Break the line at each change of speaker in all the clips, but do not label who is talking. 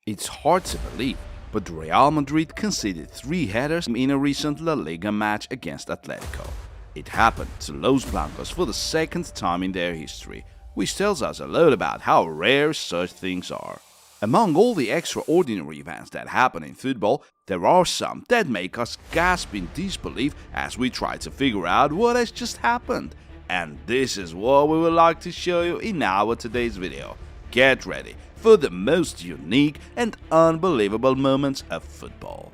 It's hard to believe, but Real Madrid conceded 3 headers in a recent La Liga match against Atletico. It happened to Los Blancos for the second time in their history, which tells us a lot about how rare such things are. Among all the extraordinary events that happen in football, there are some that make us gasp in disbelief as we try to figure out what has just happened. And this is what we would like to show you in our today's video. Get ready for the most unique and unbelievable moments of football.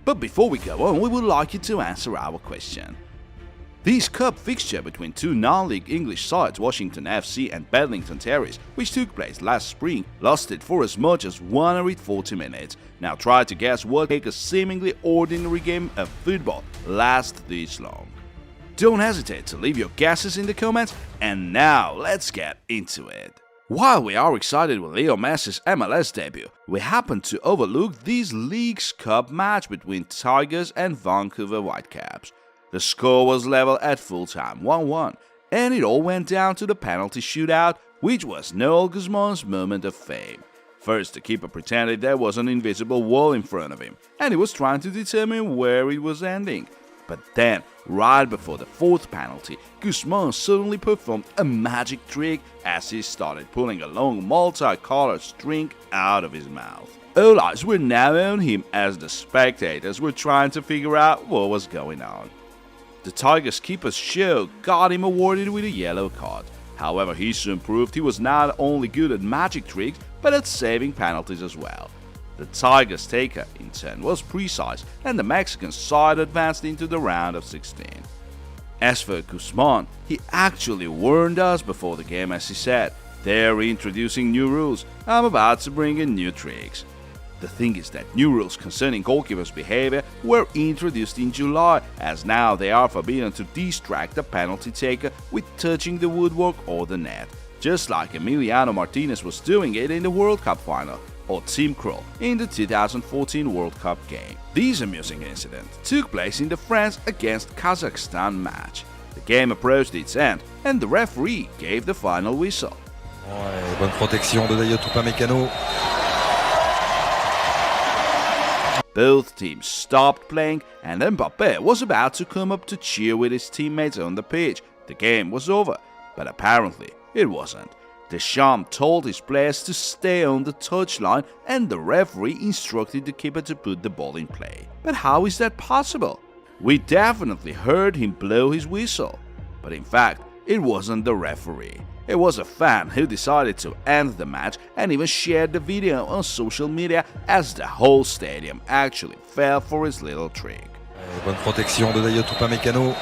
But before we go on, we would like you to answer our question. This cup fixture between two non-league English sides, Washington FC and Bedlington Terriers, which took place last spring, lasted for as much as 140 minutes. Now try to guess what make a seemingly ordinary game of football last this long. Don't hesitate to leave your guesses in the comments, and now let's get into it. While we are excited with Leo Messi's MLS debut, we happen to overlook this League's Cup match between Tigers and Vancouver Whitecaps. The score was level at full-time 1-1, and it all went down to the penalty shootout, which was Noel Guzman's moment of fame. First, the keeper pretended there was an invisible wall in front of him, and he was trying to determine where it was ending. But then, right before the 4th penalty, Guzman suddenly performed a magic trick as he started pulling a long multicolored string out of his mouth. All eyes were now on him as the spectators were trying to figure out what was going on. The Tigers keeper's show got him awarded with a yellow card. However, he soon proved he was not only good at magic tricks, but at saving penalties as well. The Tigers' taker, in turn, was precise, and the Mexican side advanced into the round of 16. As for Guzman, he actually warned us before the game as he said, "They're introducing new rules, I'm about to bring in new tricks." The thing is that new rules concerning goalkeepers' behavior were introduced in July, as now they are forbidden to distract a penalty taker with touching the woodwork or the net, just like Emiliano Martinez was doing it in the World Cup final, or Tim Krul in the 2014 World Cup game. This amusing incident took place in the France against Kazakhstan match. The game approached its end, and the referee gave the final whistle.
Bonne protection de Dayot Upamecano.
Both teams stopped playing, and Mbappé was about to come up to cheer with his teammates on the pitch. The game was over, but apparently it wasn't. Deschamps told his players to stay on the touchline, and the referee instructed the keeper to put the ball in play. But how is that possible? We definitely heard him blow his whistle. But in fact, it wasn't the referee. It was a fan who decided to end the match and even shared the video on social media as the whole stadium actually fell for his little trick.
Bonne protection de Dayot Upamecano.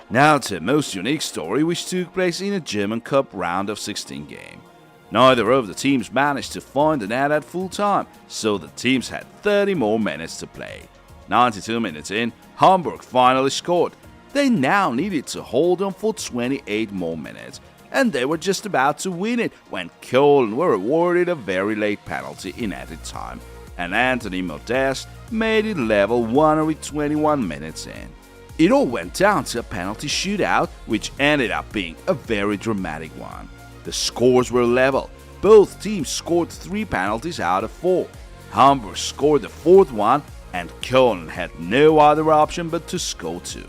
Now to a most unique story which took place in a German Cup round of 16 game. Neither of the teams managed to find the net at full time, so the teams had 30 more minutes to play. 92 minutes in, Hamburg finally scored. They now needed to hold on for 28 more minutes, and they were just about to win it when Köln were awarded a very late penalty in added time, and Anthony Modeste made it level 121 minutes in. It all went down to a penalty shootout, which ended up being a very dramatic one. The scores were level. Both teams scored 3 penalties out of 4. Hamburg scored the 4th one, and Köln had no other option but to score 2.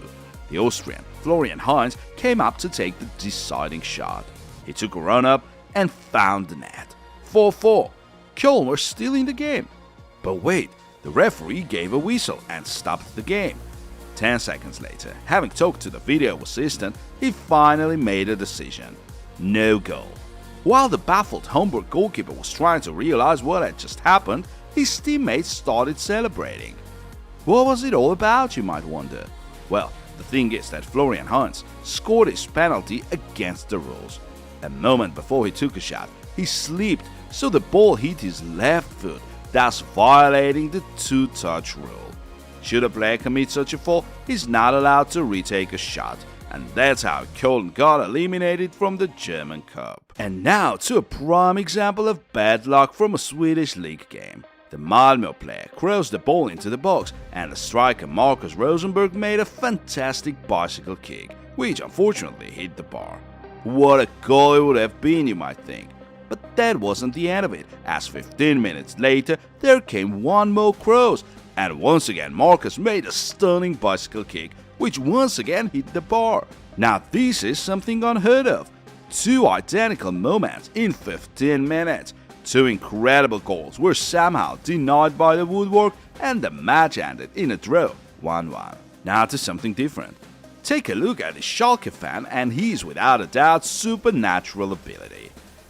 The Austrian, Florian Heinz, came up to take the deciding shot. He took a run-up and found the net. 4-4. Köln were still in the game. But wait, the referee gave a whistle and stopped the game. 10 seconds later, having talked to the video assistant, he finally made a decision. No goal. While the baffled Hamburg goalkeeper was trying to realize what had just happened, his teammates started celebrating. What was it all about, you might wonder? Well, the thing is that Florian Heinz scored his penalty against the rules. A moment before he took a shot, he slipped, so the ball hit his left foot, thus violating the 2-touch rule. Should a player commit such a foul, he's not allowed to retake a shot, and that's how Köln got eliminated from the German Cup. And now to a prime example of bad luck from a Swedish league game. The Malmö player crossed the ball into the box, and the striker Marcus Rosenberg made a fantastic bicycle kick, which unfortunately hit the bar. What a goal it would have been, you might think. But that wasn't the end of it, as 15 minutes later there came one more cross, and once again Marcus made a stunning bicycle kick, which once again hit the bar. Now this is something unheard of. Two identical moments in 15 minutes. Two incredible goals were somehow denied by the woodwork, and the match ended in a draw, 1-1. Now to something different. Take a look at the Schalke fan and his without a doubt supernatural ability.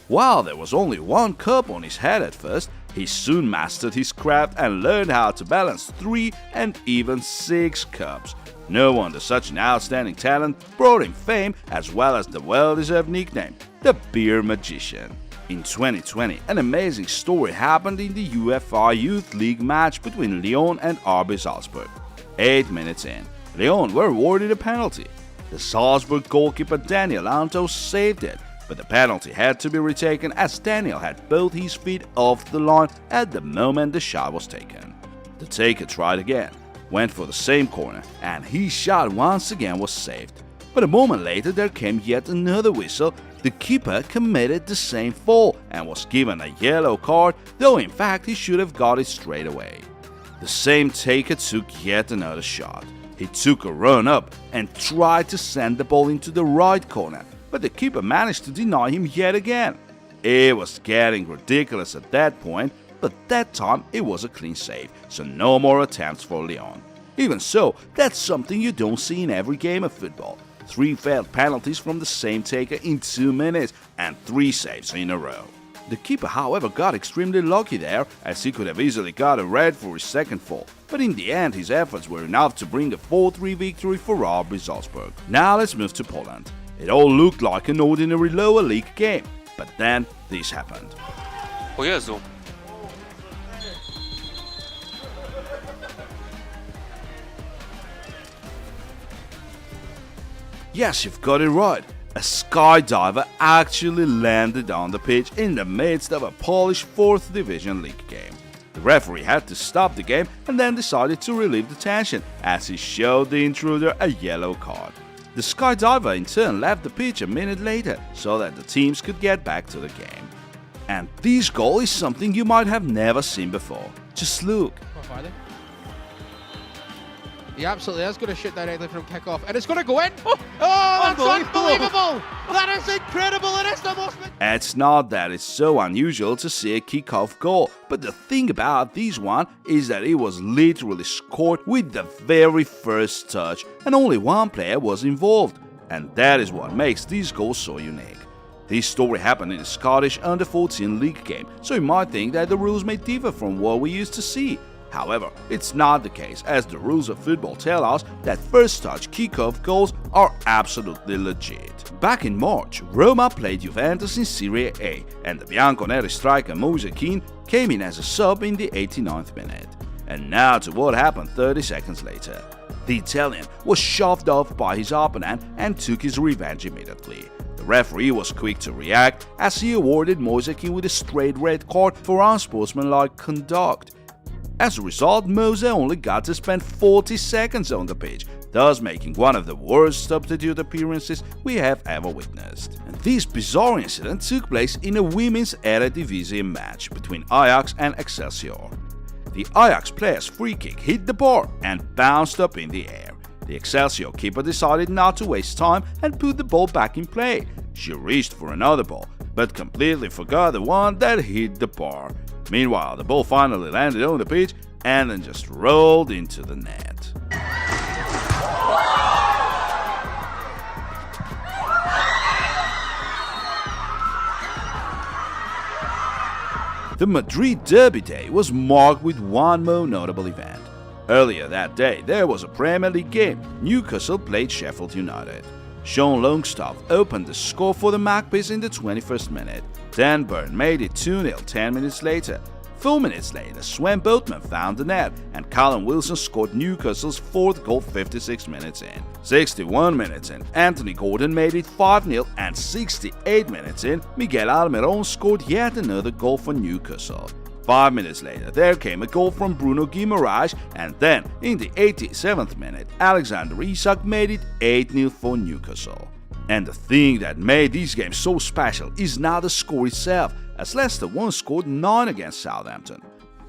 While there was only one cup on his head at first, he soon mastered his craft and learned how to balance 3 and even 6 cups. No wonder such an outstanding talent brought him fame as well as the well-deserved nickname, the Beer Magician. In 2020, an amazing story happened in the UEFA Youth League match between Lyon and RB Salzburg. 8 minutes in, Lyon were awarded a penalty. The Salzburg goalkeeper Daniel Anto saved it, but the penalty had to be retaken as Daniel had both his feet off the line at the moment the shot was taken. The taker tried again, went for the same corner, and his shot once again was saved. But a moment later there came yet another whistle. The keeper committed the same foul and was given a yellow card, though in fact he should have got it straight away. The same taker took yet another shot. He took a run up and tried to send the ball into the right corner, but the keeper managed to deny him yet again. It was getting ridiculous at that point, but that time it was a clean save, so no more attempts for Lyon. Even so, that's something you don't see in every game of football. 3 failed penalties from the same taker in 2 minutes and 3 saves in a row. The keeper, however, got extremely lucky there, as he could have easily got a red for his second foul, but in the end his efforts were enough to bring a 4-3 victory for RB Salzburg. Now let's move to Poland. It all looked like an ordinary lower league game, but then this happened.
O Jezu.
Yes, you've got it right. A skydiver actually landed on the pitch in the midst of a Polish 4th Division League game. The referee had to stop the game and then decided to relieve the tension as he showed the intruder a yellow card. The skydiver in turn left the pitch a minute later so that the teams could get back to the game. And this goal is something you might have never seen before. Just look.
He absolutely is going to shoot directly from kick-off, and it's going to go in. Oh, that's unbelievable! That is incredible. It is the most.
It's not that it's so unusual to see a kick-off goal, but the thing about this one is that it was literally scored with the very first touch, and only one player was involved. And that is what makes this goal so unique. This story happened in a Scottish under-14 league game, so you might think that the rules may differ from what we used to see. However, it's not the case, as the rules of football tell us that first-touch kick-off goals are absolutely legit. Back in March, Roma played Juventus in Serie A, and the Bianconeri striker Moise Kean came in as a sub in the 89th minute. And now to what happened 30 seconds later. The Italian was shoved off by his opponent and took his revenge immediately. The referee was quick to react, as he awarded Moise Kean with a straight red card for unsportsmanlike conduct. As a result, Moise only got to spend 40 seconds on the pitch, thus making one of the worst substitute appearances we have ever witnessed. And this bizarre incident took place in a women's Eredivisie match between Ajax and Excelsior. The Ajax player's free kick hit the bar and bounced up in the air. The Excelsior keeper decided not to waste time and put the ball back in play. She reached for another ball, but completely forgot the one that hit the bar. Meanwhile, the ball finally landed on the pitch and then just rolled into the net. The Madrid Derby Day was marked with one more notable event. Earlier that day, there was a Premier League game. Newcastle played Sheffield United. Sean Longstaff opened the score for the Magpies in the 21st minute. Dan Burn made it 2-0 10 minutes later. 4 minutes later, Sven Boatman found the net, and Callum Wilson scored Newcastle's 4th goal 56 minutes in. 61 minutes in, Anthony Gordon made it 5-0, and 68 minutes in, Miguel Almiron scored yet another goal for Newcastle. 5 minutes later, there came a goal from Bruno Guimaraes, and then, in the 87th minute, Alexander Isak made it 8-0 for Newcastle. And the thing that made this game so special is not the score itself, as Leicester once scored 9 against Southampton.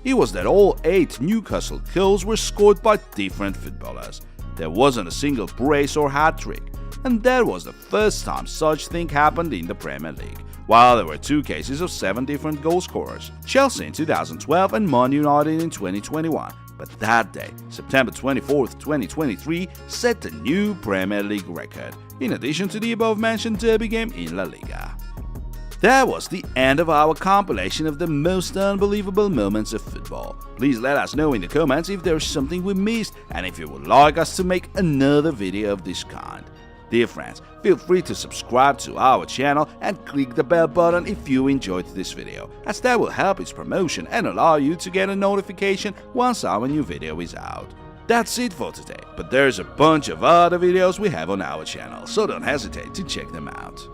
It was that all 8 Newcastle goals were scored by different footballers. There wasn't a single brace or hat-trick, and that was the first time such thing happened in the Premier League, while there were 2 cases of 7 different goal scorers, Chelsea in 2012 and Man United in 2021. But that day, September 24, 2023, set the new Premier League record, in addition to the above-mentioned derby game in La Liga. That was the end of our compilation of the most unbelievable moments of football. Please let us know in the comments if there's something we missed and if you would like us to make another video of this kind. Dear friends, feel free to subscribe to our channel and click the bell button if you enjoyed this video, as that will help its promotion and allow you to get a notification once our new video is out. That's it for today, but there's a bunch of other videos we have on our channel, so don't hesitate to check them out.